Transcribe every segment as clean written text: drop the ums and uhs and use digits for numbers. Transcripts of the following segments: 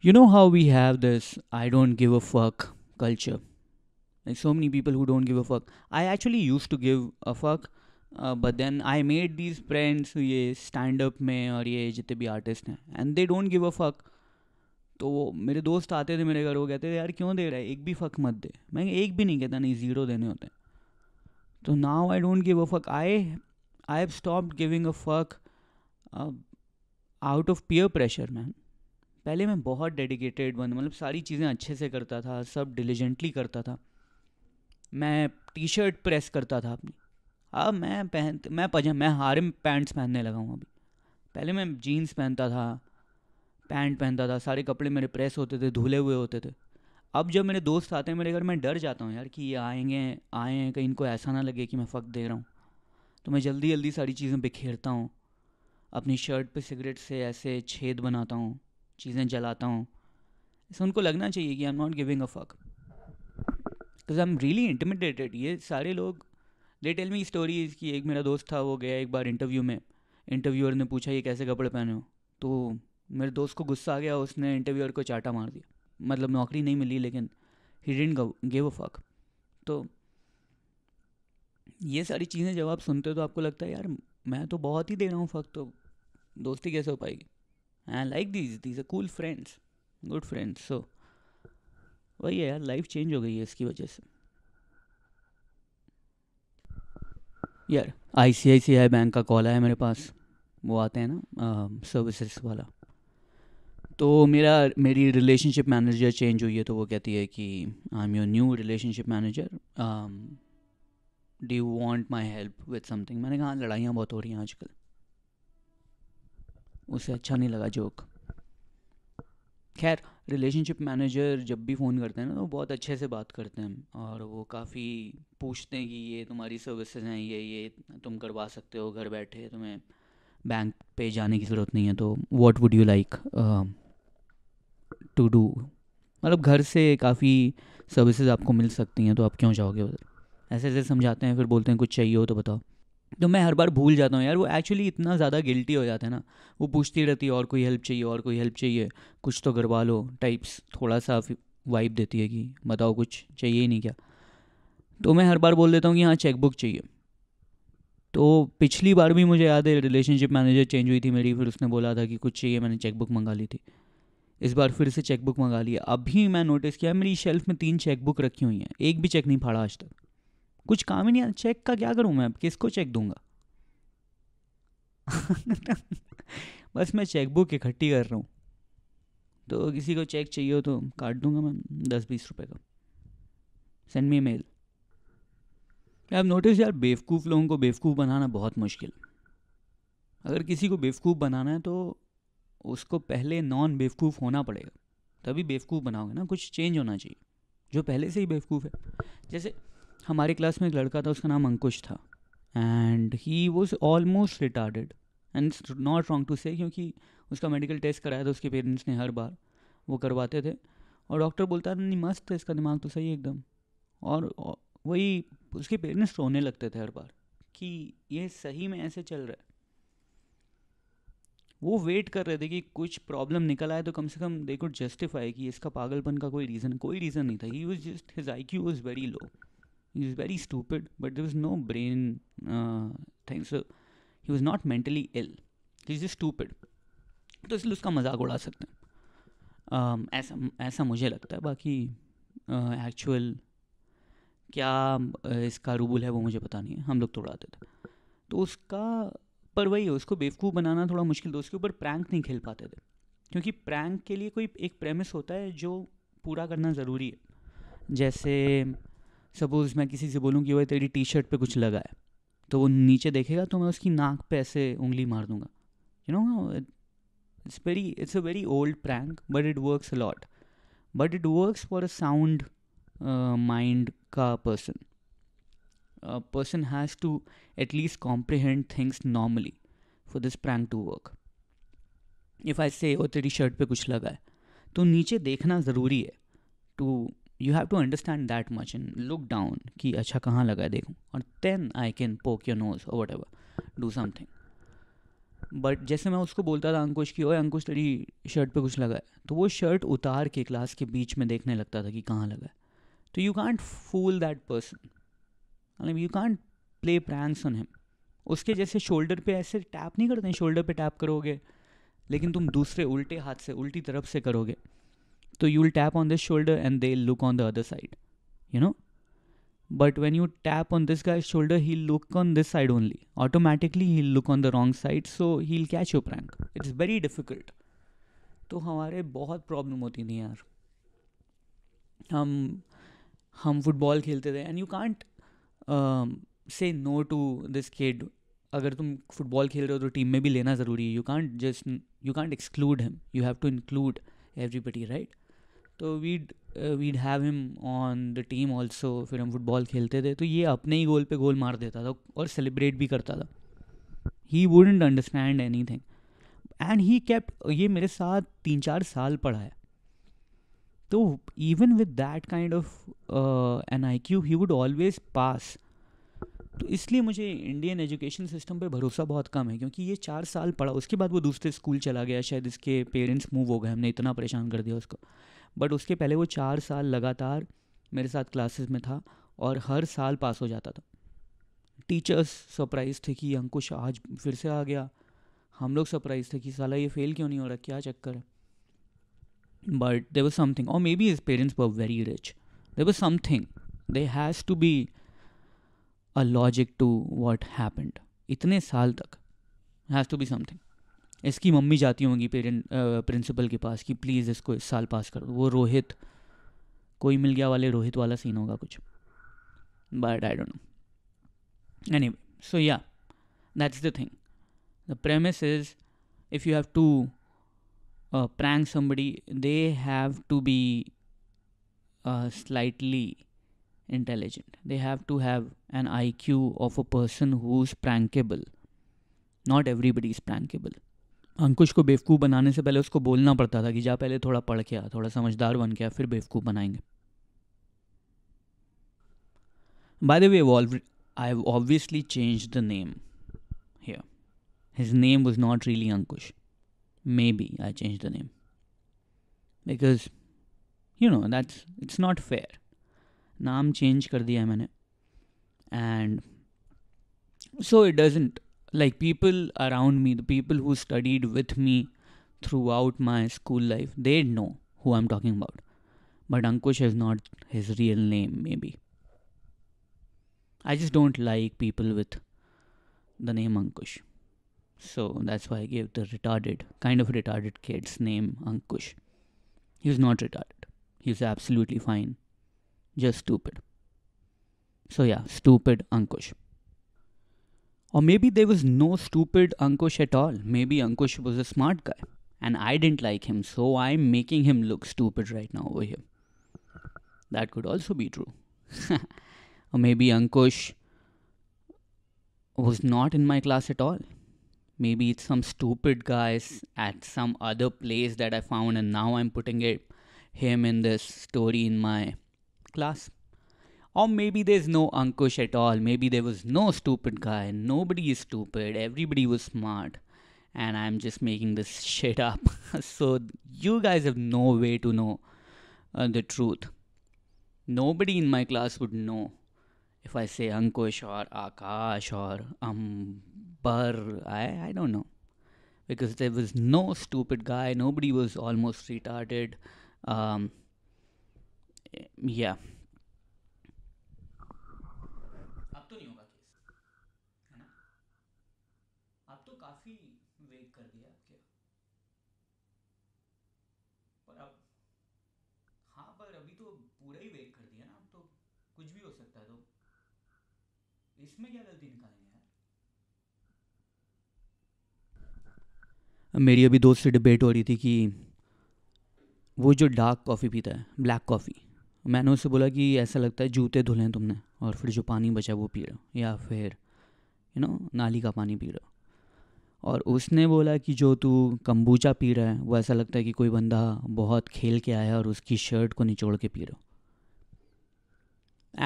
You know how we have this I don't give a fuck culture? Like so many people who don't give a fuck. I actually used to give a fuck, but then I made these friends ये stand up में और ये जितने भी artist हैं and they don't give a fuck. तो वो मेरे दोस्त आते थे मेरे घर, वो कहते थे यार क्यों दे रहा है, एक भी फक मत दे। मैं एक भी नहीं कहता, नहीं, ज़ीरो देने होते हैं। तो now I don't give a fuck. I have stopped giving a fuck out of peer pressure man. पहले मैं बहुत डेडिकेटेड बन, मतलब सारी चीज़ें अच्छे से करता था, सब डिलीजेंटली करता था। मैं टी शर्ट प्रेस करता था अपनी। अब मैं हारिम पैंट्स पहनने लगा हूँ अभी। पहले मैं जीन्स पहनता था, पैंट पहनता था, सारे कपड़े मेरे प्रेस होते थे, धुले हुए होते थे। अब जब मेरे दोस्त आते हैं मेरे घर, मैं डर जाता हूँ यार कि ये आएंगे, आए हैं कहीं इनको ऐसा ना लगे कि मैं फ़क दे रहा हूँ। तो मैं जल्दी जल्दी सारी चीज़ें बिखेरता हूँ, अपनी शर्ट पे सिगरेट से ऐसे छेद बनाता हूँ, चीज़ें जलाता हूँ। ऐसा उनको लगना चाहिए कि I am not giving a fuck, because I am really intimidated. ये सारे लोग दे टेल मी स्टोरीज कि एक मेरा दोस्त था, वो गया एक बार इंटरव्यू में, इंटरव्यूअर ने पूछा ये कैसे कपड़े पहने हो, तो मेरे दोस्त को गुस्सा आ गया, उसने इंटरव्यूअर को चाटा मार दिया। मतलब नौकरी नहीं मिली, लेकिन he didn't give a fuck. तो ये सारी चीज़ें जब आप सुनते हो तो आपको लगता है यार मैं तो बहुत ही दे रहा हूँ फक, तो दोस्ती कैसे हो पाएगी। I like these are cool friends, good friends. So वही है यार, लाइफ चेंज हो गई है इसकी वजह से। यार ICICI बैंक का कॉल आया मेरे पास, वो आते हैं ना सर्विसेज वाला। तो मेरी रिलेशनशिप मैनेजर चेंज हुई है, तो वो कहती है कि I am your new relationship manager, do you want my help with something. मैंने कहा लड़ाइयाँ बहुत हो रही हैं आजकल। उसे अच्छा नहीं लगा जोक। खैर, रिलेशनशिप मैनेजर जब भी फ़ोन करते हैं ना तो बहुत अच्छे से बात करते हैं, और वो काफ़ी पूछते हैं कि ये तुम्हारी सर्विसेज हैं, ये तुम करवा सकते हो घर बैठे, तुम्हें बैंक पे जाने की ज़रूरत नहीं है, तो what would you like to do. मतलब घर से काफ़ी सर्विसेज आपको मिल सकती हैं, तो आप क्यों चाहोगे उधर। ऐसे ऐसे समझाते हैं, फिर बोलते हैं कुछ चाहिए हो तो बताओ। तो मैं हर बार भूल जाता हूँ यार, वो एक्चुअली इतना ज़्यादा गिल्टी हो जाता है ना। वो पूछती रहती है और कोई हेल्प चाहिए, और कोई हेल्प चाहिए, कुछ तो करवा लो टाइप्स, थोड़ा सा वाइब देती है कि बताओ कुछ चाहिए ही नहीं क्या। तो मैं हर बार बोल देता हूँ कि हाँ चेकबुक चाहिए। तो पिछली बार भी मुझे याद है रिलेशनशिप मैनेजर चेंज हुई थी मेरी, फिर उसने बोला था कि कुछ चाहिए, मैंने चेकबुक मंगा ली थी। इस बार फिर से चेकबुक मंगा लिया। अभी मैं नोटिस किया मेरी शेल्फ में 3 चेकबुक रखी हुई हैं, एक भी चेक नहीं फाड़ा आज तक। कुछ काम ही नहीं आता, चेक का क्या करूँ मैं, अब किसको चेक दूंगा। बस मैं चेकबुक इकट्ठी कर रहा हूँ, तो किसी को चेक चाहिए हो तो काट दूंगा मैं 10-20 रुपए का। Send me mail. अब नोटिस यार, बेवकूफ़ लोगों को बेवकूफ़ बनाना बहुत मुश्किल। अगर किसी को बेवकूफ़ बनाना है तो उसको पहले नॉन बेवकूफ़ होना पड़ेगा, तभी बेवकूफ़ बनाओगे ना। कुछ चेंज होना चाहिए। जो पहले से ही बेवकूफ़ है, जैसे हमारे क्लास में एक लड़का था, उसका नाम अंकुश था, and he was almost retarded. And it's not wrong to say, क्योंकि उसका मेडिकल टेस्ट कराया था उसके पेरेंट्स ने, हर बार वो करवाते थे, और डॉक्टर बोलता था नहीं मस्त है इसका दिमाग तो सही है एकदम। और वही उसके पेरेंट्स रोने लगते थे हर बार कि ये सही में ऐसे चल रहा है। वो वेट कर रहे थे कि कुछ प्रॉब्लम निकल आए तो कम से कम दे कुड जस्टिफाई कि इसका पागलपन का कोई रीज़न नहीं था। He was just his IQ was very low, he was very stupid, but there was no brain thing, so he was not mentally ill, he is just stupid. तो इसलिए उसका मजाक उड़ा सकते हैं। ऐसा ऐसा मुझे लगता है। बाकी एक्चुअल क्या इसका रूल है वो मुझे पता नहीं है, हम लोग तो उड़ाते थे। तो उसका, पर वही है, उसको बेवकूफ़ बनाना थोड़ा मुश्किल था। उसके ऊपर प्रैंक नहीं खेल पाते थे, क्योंकि प्रैंक के लिए कोई एक प्रेमिस होता है जो पूरा करना ज़रूरी है। जैसे सपोज़ मैं किसी से बोलूँ कि भाई तेरी टी शर्ट पे कुछ लगा है, तो वो नीचे देखेगा तो मैं उसकी नाक पे ऐसे उंगली मार दूंगा। You know, it's a very old prank, but it works a lot. But it works for a sound mind का person. A person has to at least comprehend things normally for this prank to work. If I say ओ तेरी shirt पे कुछ लगा है, तो नीचे देखना ज़रूरी है। To you have to understand that much and look down कि अच्छा कहाँ लगा है देखूँ, और then I can poke your nose और whatever, do something. But जैसे मैं उसको बोलता था अंकुश की, ओए अंकुश तेरी शर्ट पे कुछ लगा है, तो वो शर्ट उतार के क्लास के बीच में देखने लगता था कि कहाँ लगा है. तो you can't fool that person, मतलब you can't play pranks on him. उसके जैसे शोल्डर पे ऐसे टैप नहीं करते हैं, शोल्डर पे टैप करोगे लेकिन तुम दूसरे उल्टे हाथ से उल्टी तरफ से करोगे, तो you will tap on this shoulder and they look on the other side, you know. But when you tap on this guy's shoulder, he'll look on this side only. Automatically, he'll look on the wrong side, so he'll catch your prank. It's very difficult. तो हमारे बहुत problem होती थी यार. हम हम football खेलते थे and you can't say no to this kid. अगर तुम फुटबॉल खेल रहे हो तो टीम में भी लेना ज़रूरी है. You can't exclude him, you have to include everybody, right. तो we'd have him on the team also. फिर हम फुटबॉल खेलते थे तो ये अपने ही गोल पे गोल मार देता था और सेलिब्रेट भी करता था. He wouldn't understand anything and he kept. ये मेरे साथ 3-4 साल पढ़ा है. तो even with that kind of an IQ he would always pass. तो इसलिए मुझे इंडियन एजुकेशन सिस्टम पे भरोसा बहुत कम है, क्योंकि ये 4 साल पढ़ा, उसके बाद वो दूसरे स्कूल चला गया. शायद इसके पेरेंट्स मूव हो गए, हमने इतना परेशान कर दिया उसको. बट उसके पहले वो 4 साल लगातार मेरे साथ क्लासेस में था और हर साल पास हो जाता था. टीचर्स सरप्राइज थे कि अंकुश आज फिर से आ गया. हम लोग सरप्राइज थे कि साला ये फेल क्यों नहीं हो रहा, क्या चक्कर है. बट देयर वाज समथिंग, और maybe his parents were very rich. There was something, there has to be a logic to what happened. इतने साल तक हैज़ टू बी समथिंग. इसकी मम्मी जाती होंगी प्रिंसिपल के पास कि प्लीज़ इसको इस साल पास कर दो. वो रोहित, कोई मिल गया वाले रोहित वाला सीन होगा कुछ. But I don't know. Anyway, so yeah, that's the thing. The premise is, if you have to prank somebody, they have to be slightly intelligent. They have to have an IQ of a person who's prankable. Not everybody is prankable. अंकुश को बेवकूफ़ बनाने से पहले उसको बोलना पड़ता था कि जा पहले थोड़ा पढ़ के आ, थोड़ा समझदार बन के आ, फिर बेवकूफ़ बनाएंगे. By the way, I've obviously changed the name here. His name was not really Ankush. Maybe I changed the name. Because, it's not fair. नाम चेंज कर दिया है मैंने. And so it doesn't, like, people around me, the people who studied with me throughout my school life, they know who I'm talking about. But Ankush is not his real name, maybe. I just don't like people with the name Ankush. So that's why I gave the kind of retarded kid's name Ankush. He was not retarded. He was absolutely fine. Just stupid. So yeah, stupid Ankush. Or maybe there was no stupid Ankush at all. Maybe Ankush was a smart guy and I didn't like him, so I'm making him look stupid right now over here. That could also be true. Or maybe Ankush was not in my class at all. Maybe it's some stupid guys at some other place that I found, and now I'm putting him in this story in my class. Or maybe there's no Ankush at all. Maybe there was no stupid guy. Nobody is stupid. Everybody was smart. And I'm just making this shit up. So you guys have no way to know the truth. Nobody in my class would know if I say Ankush or Akash or Ambar. I don't know. Because there was no stupid guy. Nobody was almost retarded. Yeah. अब तो नहीं होगा case, है ना. अब तो काफ़ी wait कर दिया क्या. पर अब, हाँ, पर अभी तो पूरा ही वेट कर दिया ना. अब तो कुछ भी हो सकता है. तो इसमें क्या गलती निकालेंगे यार. मेरी अभी दोस्त से डिबेट हो रही थी कि वो जो डार्क कॉफ़ी पीता है, ब्लैक कॉफ़ी, मैंने उससे बोला कि ऐसा लगता है जूते धुले हैं तुमने और फिर जो पानी बचा वो पी रहे हो, या फिर नाली का पानी पी रहे हो. और उसने बोला कि जो तू कंबूचा पी रहा है वो ऐसा लगता है कि कोई बंदा बहुत खेल के आया और उसकी शर्ट को निचोड़ के पी रहा हो.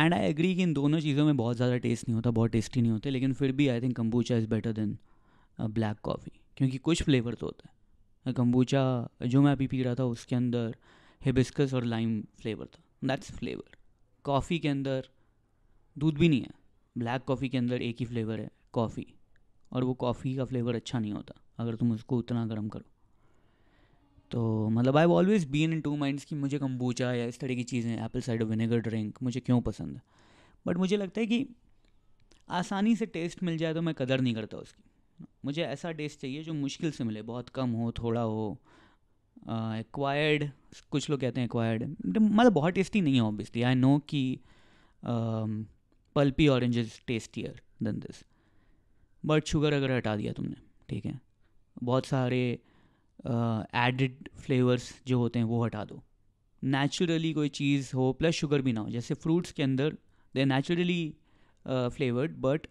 एंड आई एग्री कि इन दोनों चीज़ों में बहुत ज़्यादा टेस्ट नहीं होता, बहुत टेस्टी नहीं होते, लेकिन फिर भी I think kombucha is better than black coffee. क्योंकि कुछ फ्लेवर तो होता है। कम्बूचा जो मैं अभी पी रहा था उसके अंदर हिबिस्कस और लाइम फ्लेवर था, दैट्स फ्लेवर। कॉफ़ी के अंदर दूध भी नहीं है, ब्लैक कॉफ़ी के अंदर एक ही फ्लेवर है, कॉफ़ी, और वो कॉफ़ी का फ्लेवर अच्छा नहीं होता अगर तुम उसको उतना गर्म करो। तो मतलब I always been in two minds कि मुझे कम्बूचा या इस तरह की चीज़ें, एप्पल साइडर विनेगर ड्रिंक मुझे क्यों पसंद है। बट मुझे लगता है कि आसानी से टेस्ट मिल जाए तो मैं कदर नहीं करता उसकी। मुझे ऐसा टेस्ट चाहिए जो मुश्किल से मिले, बहुत कम हो, थोड़ा हो, एक्वायर्ड। कुछ लोग कहते हैं एक्वायर्ड, मतलब बहुत टेस्टी नहीं है ऑब्वियसली, आई नो कि pulpy orange is tastier than this, but sugar अगर हटा दिया तुमने, ठीक है, बहुत सारे एडिड फ्लेवर्स जो होते हैं वो हटा दो, नेचुरली कोई चीज़ हो प्लस शुगर भी ना हो, जैसे फ्रूट्स के अंदर they are naturally flavoured but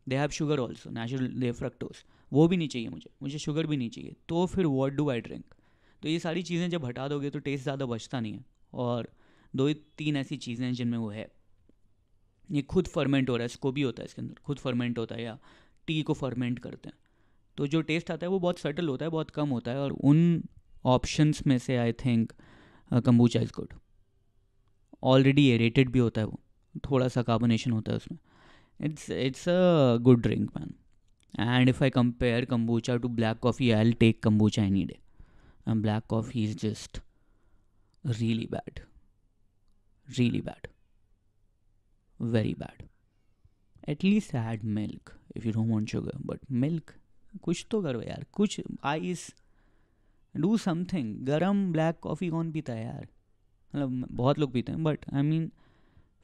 they have sugar also, natural the fructose, वो भी नहीं चाहिए मुझे, मुझे शुगर भी नहीं चाहिए, तो फिर व्हाट डू आई ड्रिंक। तो ये सारी चीज़ें जब हटा दोगे तो टेस्ट ज़्यादा बचता नहीं है। और दो तीन ऐसी चीज़ें हैं जिनमें वो है, ये खुद फर्मेंट हो रहा है, इसको भी होता है इसके अंदर, खुद फर्मेंट होता है या टी को फर्मेंट करते हैं, तो जो टेस्ट आता है वो बहुत सटल होता है, बहुत कम होता है, और उन ऑप्शंस में से I think kombucha is good. Already aerated भी होता है वो, थोड़ा सा कार्बोनेशन होता है उसमें, it's a good drink, man. And if I compare kombucha to black coffee, I'll take kombucha any day. And black coffee is just really bad, really bad, very bad. At least add milk if you don't want sugar, but milk, कुछ तो करो यार, कुछ ice, do something. गरम black coffee कौन पीता है यार, मतलब बहुत लोग पीते हैं, but I mean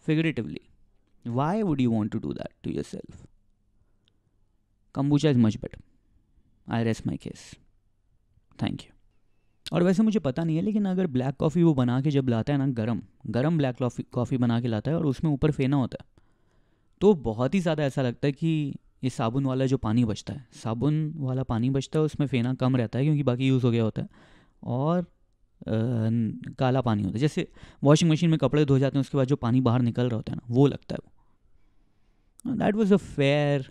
figuratively, why would you want to do that to yourself? Kombucha is much better. I rest my case. Thank you. और वैसे मुझे पता नहीं है, लेकिन अगर ब्लैक कॉफ़ी वो बना के जब लाता है ना, गरम गरम ब्लैक कॉफ़ी बना के लाता है और उसमें ऊपर फेना होता है, तो बहुत ही ज़्यादा ऐसा लगता है कि ये साबुन वाला जो पानी बचता है, साबुन वाला पानी बचता है, उसमें फेना कम रहता है क्योंकि बाकी यूज़ हो गया होता है, और काला पानी होता है। जैसे वॉशिंग मशीन में कपड़े धो जाते हैं, उसके बाद जो पानी बाहर निकल रहा होता है ना, वो लगता है वो। That was a fair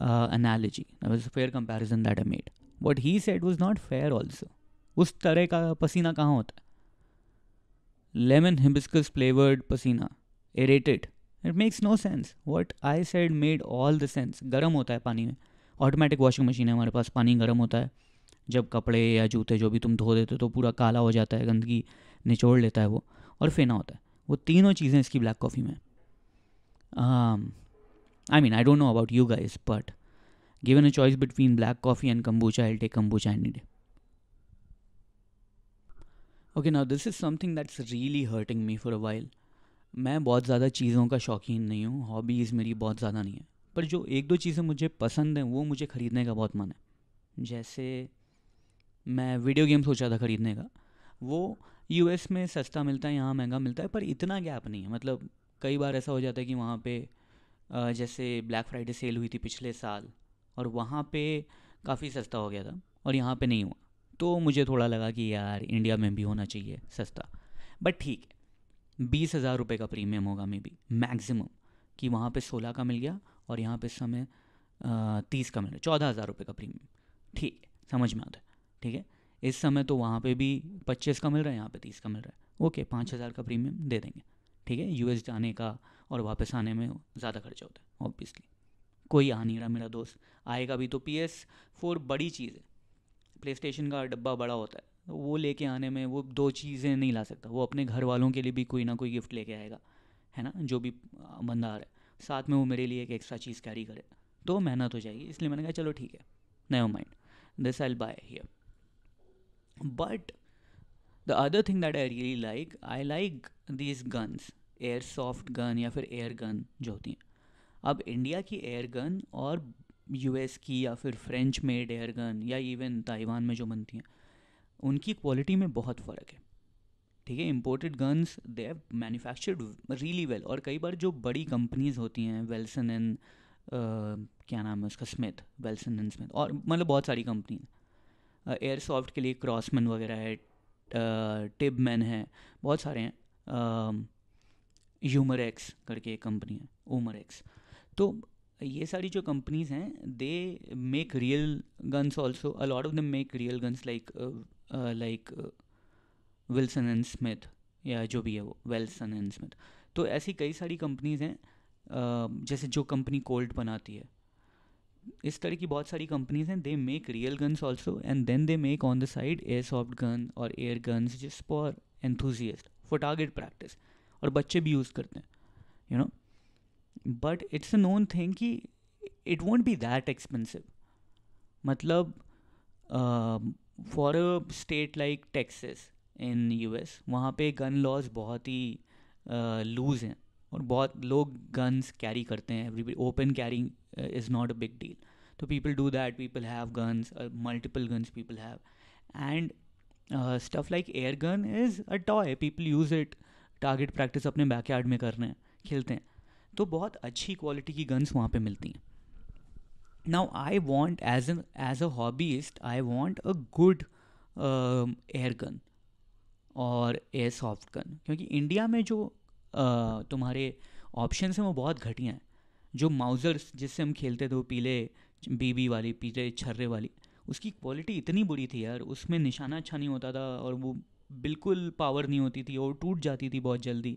analogy. That was a fair comparison that I made. What he said was not fair also. उस तरह का पसीना कहाँ होता है? Lemon hibiscus flavored पसीना, aerated. It makes no sense. What I said made all the sense. गर्म होता है पानी में, ऑटोमेटिक वॉशिंग मशीन है हमारे पास, पानी गर्म होता है, जब कपड़े या जूते जो भी तुम धो देते हो तो पूरा काला हो जाता है, गंदगी निचोड़ लेता है वो, और फेना होता है। वो तीनों चीज़ें इसकी ब्लैक कॉफ़ी में। I mean, I don't know about you guys, but given a choice between black coffee and kombucha, I'll take kombucha any day. Okay, now this is something that's really hurting me for a while. मैं बहुत ज़्यादा चीज़ों का शौकीन नहीं हूँ, hobbies मेरी बहुत ज़्यादा नहीं है, पर जो एक दो चीज़ें मुझे पसंद हैं वो मुझे ख़रीदने का बहुत मन है। जैसे मैं वीडियो गेम सोचा था ख़रीदने का, वो यूएस में सस्ता मिलता है, यहाँ महंगा मिलता है, पर इतना गैप नहीं है। मतलब कई बार ऐसा हो जाता है कि वहाँ पे जैसे ब्लैक फ्राइडे सेल हुई थी पिछले साल, और वहाँ पे काफ़ी सस्ता हो गया था और यहाँ पे नहीं हुआ, तो मुझे थोड़ा लगा कि यार इंडिया में भी होना चाहिए सस्ता। बट ठीक है, 20,000 रुपये का प्रीमियम होगा मे बी मैक्सिमम, कि वहाँ पे 16 का मिल गया और यहाँ पे इस समय 30 का मिल रहा है, 14,000 रुपये का प्रीमियम। ठीक है, समझ में आता है, ठीक है। इस समय तो वहाँ पे भी 25 का मिल रहा है, यहाँ पे 30 का मिल रहा है, ओके 5,000 का प्रीमियम दे देंगे, ठीक है। यूएस जाने का और वापस आने में ज़्यादा खर्चा होता है ऑब्वियसली, कोई आ नहीं रहा मेरा दोस्त, आएगा भी तो PS4 बड़ी चीज़ है, प्ले स्टेशन का डब्बा बड़ा होता है, तो वो लेके आने में वो दो चीज़ें नहीं ला सकता, वो अपने घर वालों के लिए भी कोई ना कोई गिफ्ट लेके आएगा, है ना, जो भी बंदा आ रहा है साथ में, वो मेरे लिए एक एक्स्ट्रा चीज़ कैरी करे, तो मेहनत हो जाएगी। इसलिए मैंने कहा चलो ठीक है, never mind, this I will buy here. But the other thing that I like these guns, air soft gun या फिर एयर गन जो होती हैं। अब इंडिया की एयर गन और यूएस की या फिर फ्रेंच मेड एयर गन या इवन ताइवान में जो बनती हैं, उनकी क्वालिटी में बहुत फ़र्क है, ठीक है। Imported guns they have manufactured really well, और कई बार जो बड़ी कंपनीज होती हैं, वेल्सन एंड क्या नाम है उसका, स्मिथ, वेल्सन एंड स्मिथ, और मतलब बहुत सारी कंपनी है, एयर सॉफ्ट के लिए क्रॉसमैन वगैरह है, टिबमैन है, बहुत सारे हैं, यूमर एक्स करके एक कंपनी है, ओमर एक्स। तो ये सारी जो कंपनीज हैं they make real guns also, a lot of them make real guns like Wilson and Smith, या जो भी है वो विल्सन एंड स्मिथ। तो ऐसी कई सारी कंपनीज हैं, जैसे जो कंपनी कोल्ट बनाती है, इस तरह की बहुत सारी कंपनीज हैं, they make real guns also and then they make on the side airsoft gun और air guns just for enthusiast for target practice, और बच्चे भी यूज़ करते हैं, you know. But it's a known thing कि it won't be that expensive. मतलब for a state like Texas in US, वहाँ पे गन लॉज बहुत ही लूज हैं, और बहुत लोग गन्स कैरी करते हैं, everybody open carrying is not a big deal. तो people do that, people have guns, multiple guns people have, and stuff like air gun is a toy, people use it, target practice अपने backyard में कर रहे हैं, खेलते हैं। तो बहुत अच्छी क्वालिटी की गन्स वहाँ पे मिलती हैं। Now I want as a hobbyist, I want a good air gun और एयर सॉफ्ट गन, क्योंकि इंडिया में जो तुम्हारे ऑप्शंस हैं वो बहुत घटिया हैं। जो माउजर्स जिससे हम खेलते थे, वो पीले बीबी वाली, पीले छर्रे वाली, उसकी क्वालिटी इतनी बुरी थी यार, उसमें निशाना अच्छा नहीं होता था, और वो बिल्कुल पावर नहीं होती थी, और टूट जाती थी बहुत जल्दी।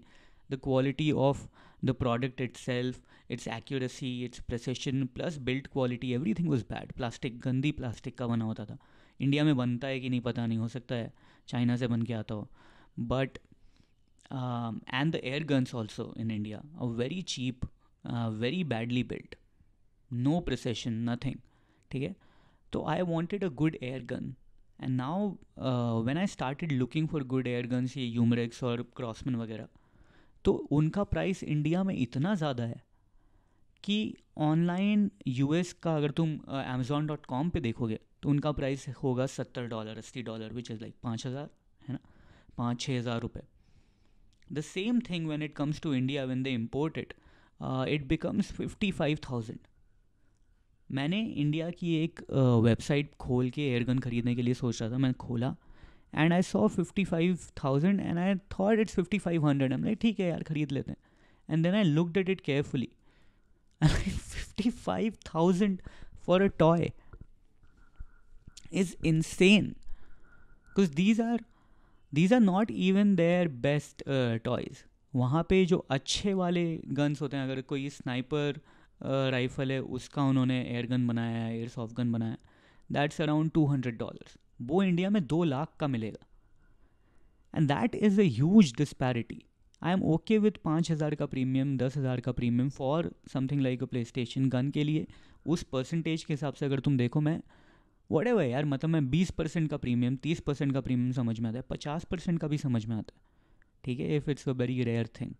The quality of the product it self, it's accuracy, it's precision plus build quality, everything was bad. Plastic, गंदी प्लास्टिक का बना होता था। इंडिया में बनता है कि नहीं पता नहीं, हो सकता है चाइना से बन के आता हो। But and the air guns also in India are very cheap, very badly built, no precision, nothing. ठीक है। तो I wanted a good air gun, and now when I started looking for good air guns, ये यूमरेक्स और क्रॉसमैन वगैरह, तो उनका price India में इतना ज़्यादा है कि ऑनलाइन यूएस का अगर तुम amazon.com पे देखोगे तो उनका प्राइस होगा $70, $80, विच इज़ लाइक 5,000, है ना, 5-6 हज़ार रुपये। The same thing when it comes to India, when they import it, it becomes 55,000. मैंने इंडिया की एक वेबसाइट खोल के एयरगन ख़रीदने के लिए सोच रहा था, मैं खोला and I saw 55,000 and I thought it's 5,500। हम लाइक ठीक है यार, ख़रीद लेते हैं। And then I looked at it carefully, 55,000 for a toy is insane, because these are not even their best toys. वहाँ पे जो अच्छे वाले गन्स होते हैं, अगर कोई स्नाइपर राइफ़ल है उसका उन्होंने एयर गन बनाया है, एयर सॉफ्ट गन बनाया है, दैट्स अराउंड $200, वो इंडिया में 2 लाख का मिलेगा। And that is a huge disparity. I am okay with 5,000 का प्रीमियम, 10,000 का premium for something like a play station gun के लिए। उस परसेंटेज के हिसाब से अगर तुम देखो, मैं वट एवर यार, मतलब मैं 20% का प्रीमियम, 30% का प्रीमियम समझ में आता है, 50% का भी समझ में आता है, ठीक है, if it's a very rare thing.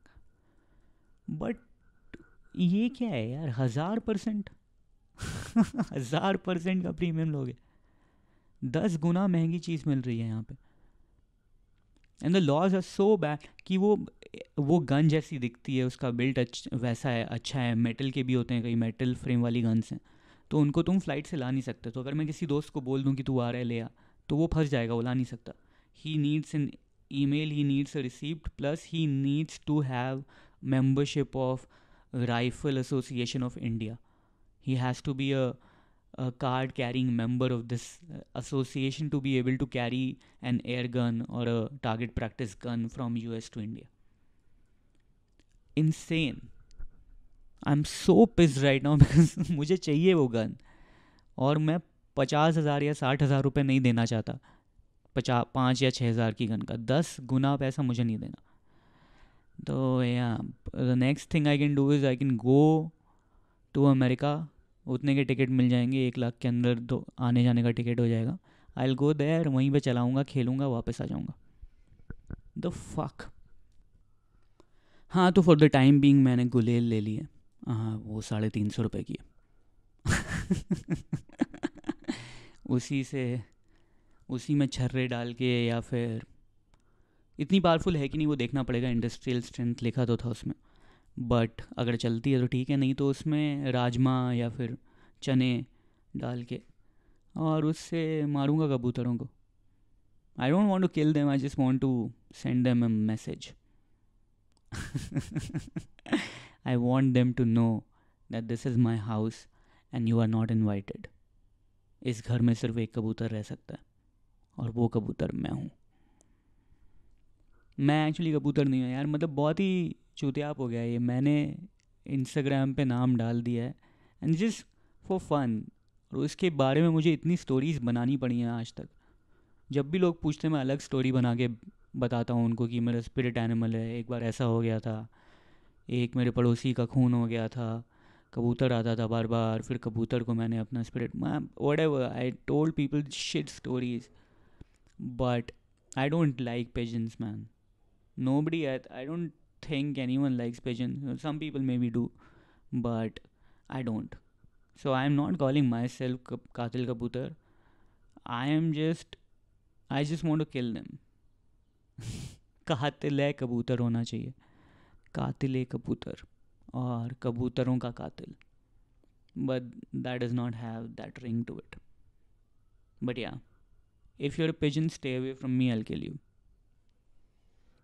But ये क्या है यार, 1,000%, 1,000% का प्रीमियम लोगे, 10 गुना महंगी चीज़ मिल रही है यहाँ पे। And the laws are so bad कि वो गन जैसी दिखती है, उसका बिल्ट वैसा है, अच्छा है, मेटल के भी होते हैं, कई मेटल फ्रेम वाली गन्स हैं, तो उनको तुम फ्लाइट से ला नहीं सकते। तो अगर मैं किसी दोस्त को बोल दूं कि तू आ रहा है ले आ, तो वो फंस जाएगा, वो ला नहीं सकता। He needs an email, he needs a receipt, plus he needs to have membership of rifle association of India. He has to be a card carrying member of this association to be able to carry an air gun or a target practice gun from US to India. Insane. I'm so pissed right now because मुझे चाहिए वो gun, और मैं 50,000 या 60,000 रुपये नहीं देना चाहता 5 या 6,000 की गन का, 10 गुना पैसा मुझे नहीं देना। तो या the next thing I can do is I can go to America, उतने के टिकट मिल जाएंगे, 1 लाख के अंदर दो आने जाने का टिकट हो जाएगा। आई विल गो देयर, वहीं पे चलाऊँगा, खेलूँगा, वापस आ जाऊँगा। The fuck. हाँ, तो फॉर द टाइम बीइंग मैंने गुलेल ले ली है। हाँ, वो 350 रुपये की है। उसी में छर्रे डाल के, या फिर इतनी पावरफुल है कि नहीं वो देखना पड़ेगा, इंडस्ट्रियल स्ट्रेंथ लिखा तो था उसमें, बट अगर चलती है तो ठीक है, नहीं तो उसमें राजमा या फिर चने डाल के, और उससे मारूंगा कबूतरों को। I don't want to kill them, I just want to send them a message. I want them to know that this is my house and you are not invited. इस घर में सिर्फ एक कबूतर रह सकता है और वो कबूतर मैं हूँ. मैं एक्चुअली कबूतर नहीं हूँ यार, मतलब बहुत ही चूतियाप हो गया ये. मैंने इंस्टाग्राम पे नाम डाल दिया है एंड जस्ट फॉर फन. और उसके बारे में मुझे इतनी स्टोरीज बनानी पड़ी हैं आज तक. जब भी लोग पूछते हैं मैं अलग स्टोरी बना के बताता हूँ उनको कि मेरा स्पिरिट एनिमल है, एक बार ऐसा हो गया था, एक मेरे पड़ोसी का खून हो गया था, कबूतर आता था बार बार, फिर कबूतर को मैंने अपना spirit, what ever I told people shit stories. But I don't like pigeons, man. Nobody, I don't think anyone likes pigeons. Some people maybe do, but I don't. So I am not calling myself Katil Kabutar. I just want to kill them. कातिल है कबूतर होना चाहिए. कातिल है कबूतर और कबूतरों का कातिल. But that does not have that ring to it. But yeah, if you're a pigeon, stay away from me, I'll kill you.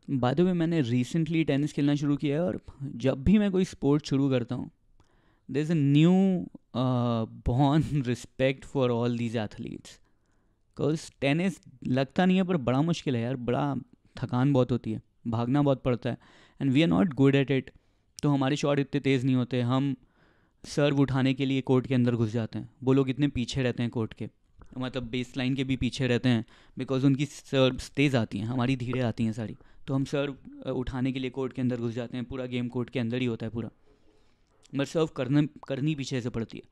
By the way मैंने रिसेंटली टेनिस खेलना शुरू किया है और जब भी मैं कोई स्पोर्ट शुरू करता हूँ there is a newborn respect for all these athletes. Because tennis लगता नहीं है पर बड़ा मुश्किल है यार, बड़ा थकान बहुत होती है, भागना बहुत पड़ता है and we are not good at it. तो हमारे शॉट इतने तेज़ नहीं होते, हम सर्व उठाने के लिए कोर्ट के अंदर घुस जाते हैं. वो लोग इतने पीछे रहते हैं कोर्ट के, मतलब बेस लाइन के भी पीछे रहते हैं बिकॉज उनकी सर्व्स तेज़ आती हैं, हमारी धीरे आती हैं सारी. तो हम सर्व उठाने के लिए कोर्ट के अंदर घुस जाते हैं, पूरा गेम कोर्ट के अंदर ही होता है पूरा. बट सर्व करनी पीछे से पड़ती है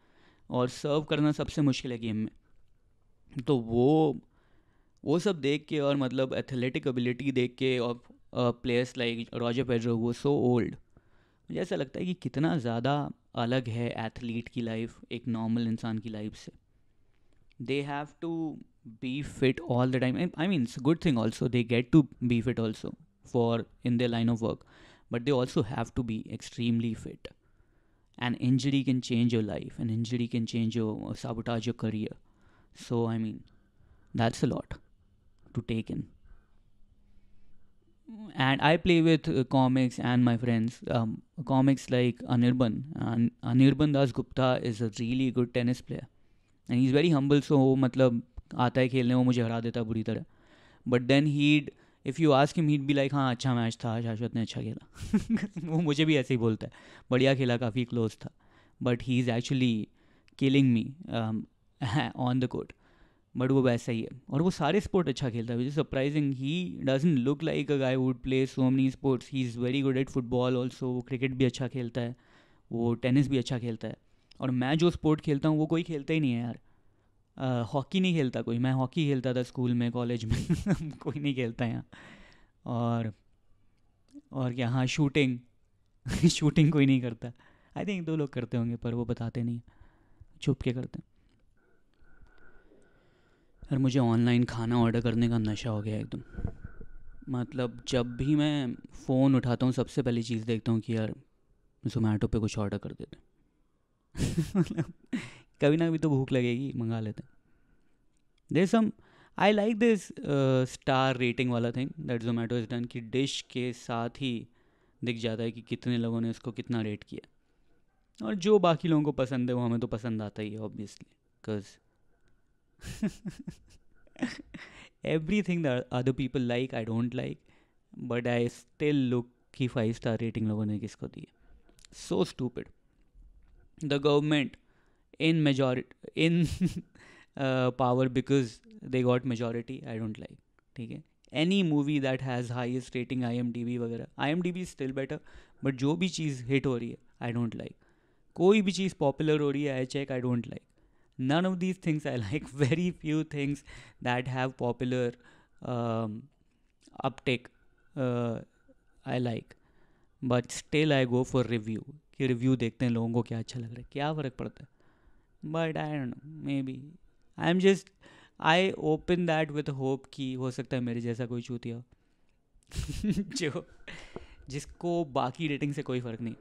और सर्व करना सबसे मुश्किल है गेम में. तो वो सब देख के और मतलब एथलेटिक एबिलिटी देख के और प्लेयर्स लाइक रॉजर फेडरर वो सो ओल्ड, मुझे ऐसा लगता है कि कितना ज़्यादा अलग है एथलीट की लाइफ एक नॉर्मल इंसान की लाइफ से. They have to be fit all the time. I mean, it's a good thing also. They get to be fit also for in their line of work, but they also have to be extremely fit. An injury can change your life. An injury can change your sabotage your career. So I mean, that's a lot to take in. And I play with comics and my friends. Comics like Anirban. And Anirban Das Gupta is a really good tennis player. And he's very humble, so मतलब आता है खेलने, वो मुझे हरा देता बुरी तरह. But then he'd, if you ask him he'd be like हाँ अच्छा मैच था, शाश्वत ने अच्छा खेला. वो मुझे भी ऐसे ही बोलता है, बढ़िया खेला, काफ़ी क्लोज था. But he is actually killing me on the court. But वो वैसा ही है और वो सारे स्पोर्ट अच्छा खेलता है, which is surprising. He doesn't look like a guy would play so many sports. He is very good at football also. वो क्रिकेट भी अच्छा खेलता है, वो टेनिस भी अच्छा खेलता है. और मैं जो स्पोर्ट खेलता हूँ वो कोई खेलता ही नहीं है यार. हॉकी नहीं खेलता कोई. मैं हॉकी खेलता था स्कूल में, कॉलेज में. कोई नहीं खेलता यहाँ. और क्या, हाँ शूटिंग. शूटिंग कोई नहीं करता. आई थिंक 2 लोग करते होंगे पर वो बताते नहीं, छुप के करते हैं. यार मुझे ऑनलाइन खाना ऑर्डर करने का नशा हो गया एकदम. मतलब जब भी मैं फ़ोन उठाता हूँ सबसे पहली चीज़ देखता हूँ कि यार जोमेटो पे कुछ ऑर्डर कर देते हैं. मतलब कभी ना कभी तो भूख लगेगी, मंगा लेते हैं. There some, I like this star rating वाला thing that Zomato is done, कि डिश के साथ ही दिख जाता है कि कितने लोगों ने उसको कितना रेट किया. और जो बाकी लोगों को पसंद है वो हमें तो पसंद आता ही है obviously, because everything that other people like I don't like, but I still look कि 5 स्टार रेटिंग लोगों ने किसको दी है. So stupid. The government in majority in power because they got majority I don't like. ठीक है, any movie that has highest rating IMDb वगैरह, IMDb is still better, but जो भी चीज़ हिट हो रही है I don't like. कोई भी चीज़ पॉपुलर हो रही है I check, I don't like. None of these things I like. Very few things that have popular uptake I like. But still I go for review, कि review देखते हैं लोगों को क्या अच्छा लग रहा है, क्या फ़र्क पड़ता है. But I don't know, maybe I am just, I open that with hope कि हो सकता है मेरे जैसा कोई चूतिया हो जो जिसको बाकी रेटिंग से कोई फ़र्क नहीं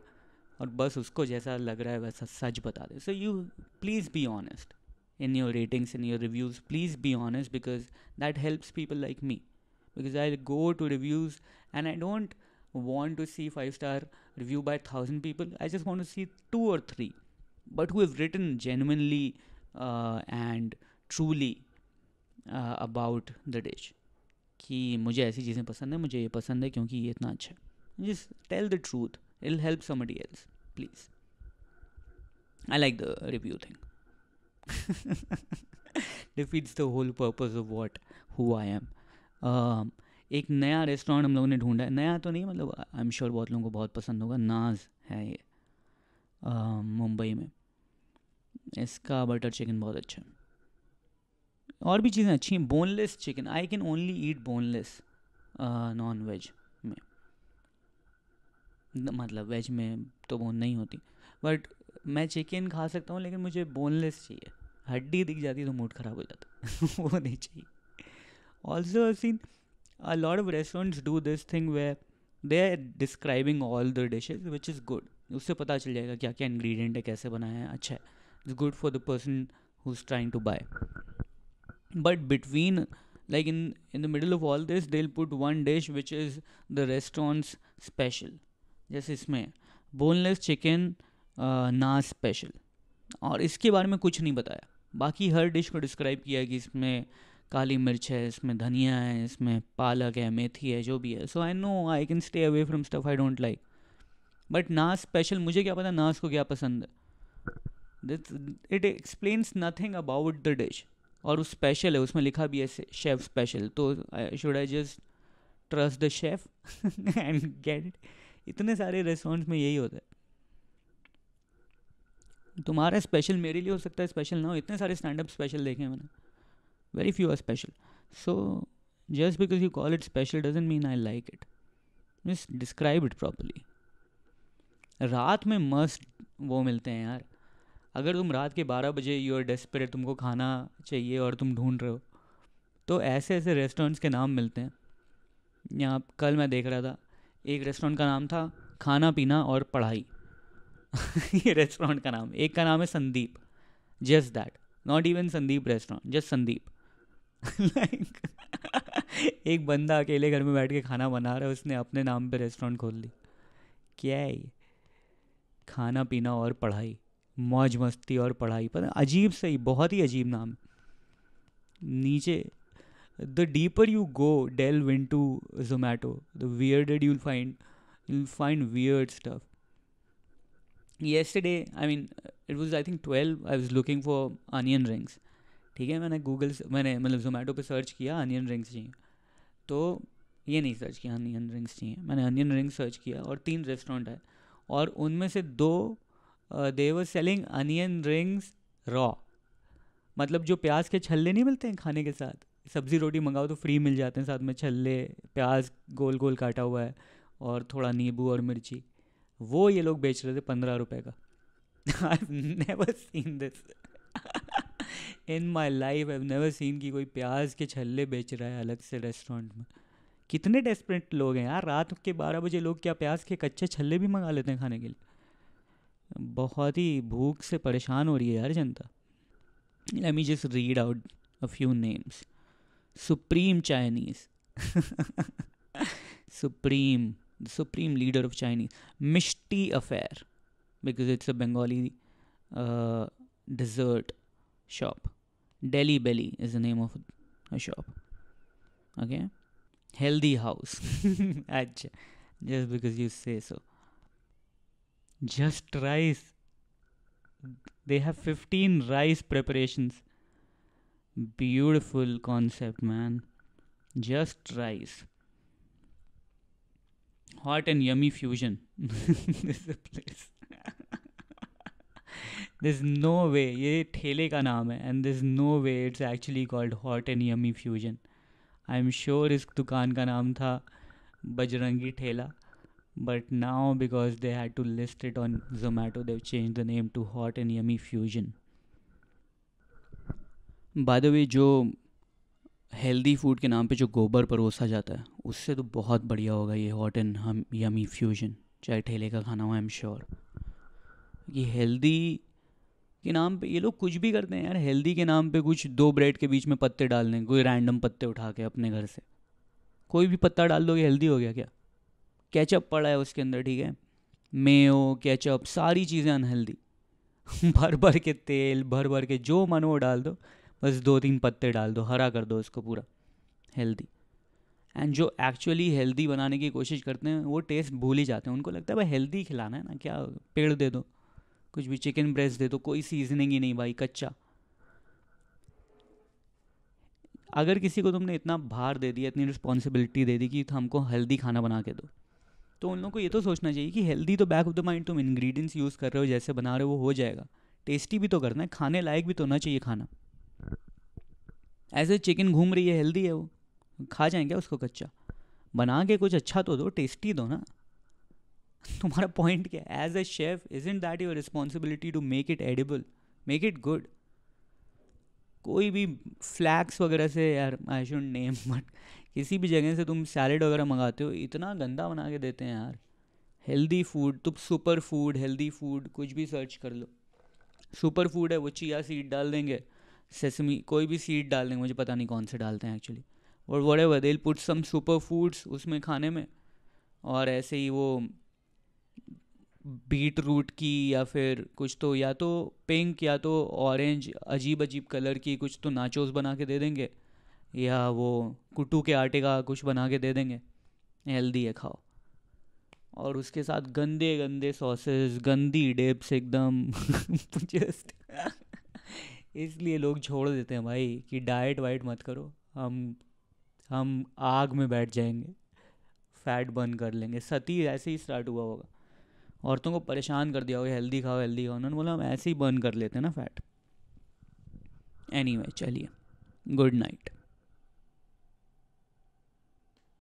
और बस उसको जैसा लग रहा है वैसा सच बता दे. So you please be honest in your ratings, in your reviews. Please be honest because that helps people like me. Because I go to reviews and I don't want to see 5-star review by 1,000 people. I just want to see 2 or 3, but who have written genuinely and truly about the dish. कि मुझे ऐसी चीज़ें पसंद है, मुझे ये पसंद है क्योंकि ये इतना अच्छा है. Just tell the truth. It'll help somebody else. Please. I like the review thing. Defeats the whole purpose of who I am. एक नया रेस्टोरेंट हम लोगों ने ढूंढा है. नया तो नहीं, मतलब आई एम श्योर बहुत लोगों को बहुत पसंद होगा. नाज है ये, मुंबई में. इसका बटर चिकन बहुत अच्छा है. और भी चीज़ें अच्छी हैं. Boneless chicken, I can only eat boneless non veg में. मतलब वेज में तो बोन नहीं होती, बट मैं चिकन खा सकता हूँ, लेकिन मुझे बोनलेस चाहिए. हड्डी दिख जाती तो मूड ख़राब हो जाता. वो नहीं चाहिए. Also I seen a lot of restaurants do this thing where they are describing all the dishes, which is good. उससे पता चल जाएगा क्या क्या ingredient है, कैसे बनाया है. अच्छा है. It's good for the person who's trying to buy. But between, like in the middle of all this, they'll put one dish which is the restaurant's special. जैसे इसमें बोनलेस चिकन नाज स्पेशल, और इसके बारे में कुछ नहीं बताया. बाकी हर डिश को डिस्क्राइब किया कि इसमें काली मिर्च है, इसमें धनिया है, इसमें पालक है, मेथी है, जो भी है. So I know I can stay away from stuff I don't like. But Naaz special, मुझे क्या पता नाज को क्या पसंद है. It explains nothing about the dish. और वो स्पेशल है, उसमें लिखा भी है शेफ स्पेशल. तो should I just trust the chef and get it. इतने सारे रेस्टोरेंट्स में यही होता है. तुम्हारा स्पेशल मेरे लिए हो सकता है स्पेशल ना हो. इतने सारे स्टैंड अप स्पेशल देखे हैं मैंने. Very few are special. So just because you call it special doesn't mean I like it. Just describe it properly. रात में मस्त वो मिलते हैं यार. अगर तुम रात के 12 बजे यू आर डेस्परेट, तुमको खाना चाहिए और तुम ढूंढ रहे हो, तो ऐसे ऐसे रेस्टोरेंट्स के नाम मिलते हैं. यहाँ कल मैं देख रहा था, एक रेस्टोरेंट का नाम था खाना पीना और पढ़ाई. ये रेस्टोरेंट का नाम. एक का नाम है Sandeep. Just that. Not even Sandeep restaurant, just Sandeep. एक बंदा अकेले घर में बैठ के खाना बना रहा है, उसने अपने नाम पे रेस्टोरेंट खोल ली. क्या है ये? खाना पीना और पढ़ाई, मौज मस्ती और पढ़ाई. पता अजीब सही, बहुत ही अजीब नाम. नीचे the deeper you go delve into Zomato, the weirded you'll find weird stuff. Yesterday, I mean, it was I think 12, I was looking for onion rings. ठीक है, मैंने मतलब Zomato पे सर्च किया अनियन रिंग्स चाहिए. तो ये नहीं सर्च किया अनियन रिंग्स चाहिए, मैंने अनियन रिंग्स सर्च किया और 3 रेस्टोरेंट है, और उनमें से 2 they were selling onion rings raw. मतलब जो प्याज के छल्ले नहीं मिलते हैं खाने के साथ, सब्ज़ी रोटी मंगाओ तो फ्री मिल जाते हैं, साथ में छल्ले, प्याज गोल गोल काटा हुआ है और थोड़ा नींबू और मिर्ची. वो ये लोग बेच रहे थे 15 रुपये का. I've never seen this. In my life I've never seen कि कोई प्याज के छल्ले बेच रहा है अलग से रेस्टोरेंट में. कितने डेस्परेट लोग हैं यार. रात के 12 बजे लोग क्या प्याज के कच्चे छल्ले भी मंगा लेते हैं खाने के लिए. बहुत ही भूख से परेशान हो रही है यार जनता. Let me just read out a few names. Supreme Chinese. The supreme leader of Chinese. Mishti Affair, because it's a Bengali dessert shop. Delhi Belly is the name of a shop. Okay. Healthy House. Achha, just because you say so. Just Rice. They have 15 rice preparations. Beautiful concept, man. Just Rice. Hot and Yummy Fusion. This is a place. There's no way. ये ठेले का नाम है, and there's no way it's actually called Hot and Yummy Fusion. I'm sure इस दुकान का नाम था बजरंगी ठेला, but now because they had to list it on Zomato, they've changed the name to Hot and Yummy Fusion. By the way, जो healthy food के नाम पे जो गोबर परोसा जाता है, उससे तो बहुत बढ़िया होगा ये हॉट एंड यमी फ्यूजन, चाहे ठेले का खाना हो. आई एम श्योर ये हेल्दी के नाम पे ये लोग कुछ भी करते हैं यार. हेल्दी के नाम पे कुछ 2 ब्रेड के बीच में पत्ते डालने, कोई रैंडम पत्ते उठा के अपने घर से, कोई भी पत्ता डाल दोगे हेल्दी हो गया क्या? केचप पड़ा है उसके अंदर, ठीक है, मेयो केचप सारी चीज़ें अनहेल्दी। भर भर के तेल, भर भर के जो मन वो डाल दो, बस 2-3 पत्ते डाल दो, हरा कर दो उसको पूरा हेल्दी। एंड जो एक्चुअली हेल्दी बनाने की कोशिश करते हैं वो टेस्ट भूल ही जाते हैं, उनको लगता है भाई हेल्दी खिलाना है ना, क्या पेड़ दे दो, कुछ भी चिकन ब्रेस्ट दे दो, कोई सीजनिंग ही नहीं भाई, कच्चा। अगर किसी को तुमने इतना भार दे दिया, इतनी रिस्पॉन्सिबिलिटी दे दी कि हमको हेल्दी खाना बना के दो, तो उन लोगों को ये तो सोचना चाहिए कि हेल्दी तो बैक ऑफ द माइंड तुम इंग्रेडिएंट्स यूज़ कर रहे हो, जैसे बना रहे हो वो हो जाएगा, टेस्टी भी तो करना है, खाने लायक भी तो होना चाहिए खाना। ऐसे चिकन घूम रही है, हेल्दी है वो, खा जाएंगे क्या उसको कच्चा? बना के कुछ अच्छा तो दो, टेस्टी दो ना। तुम्हारा पॉइंट क्या है? As a chef isn't that your responsibility to make it edible, make it good? कोई भी फ्लैक्स वगैरह से, यार आई शुड नेम बट किसी भी जगह से तुम सैलेड वगैरह मंगाते हो, इतना गंदा बना के देते हैं यार। हेल्दी फूड, तुम सुपर फूड, हेल्दी फूड कुछ भी सर्च कर लो, सुपर फूड है वो, चिया सीड डाल देंगे, सेसमी कोई भी सीड डाल देंगे, मुझे पता नहीं कौन से डालते हैं एक्चुअली, और whatever they put some super foods उसमें खाने में। और ऐसे ही वो बीट रूट की, या फिर कुछ तो, या तो पिंक या तो ऑरेंज अजीब अजीब कलर की कुछ तो नाचोस बना के दे देंगे, या वो कुट्टू के आटे का कुछ बना के दे देंगे, हेल्दी है खाओ। और उसके साथ गंदे गंदे सॉसेस, गंदी डिप्स एकदम जस्ट इसलिए लोग छोड़ देते हैं भाई कि डाइट वाइट मत करो, हम आग में बैठ जाएंगे, फैट बर्न कर लेंगे। सती ऐसे ही स्टार्ट हुआ होगा, औरतों को परेशान कर दिया होगा हेल्दी खाओ हेल्दी खाओ, उन्होंने बोला हम ऐसे ही बर्न कर लेते हैं ना फैट। एनीवे चलिए, गुड नाइट।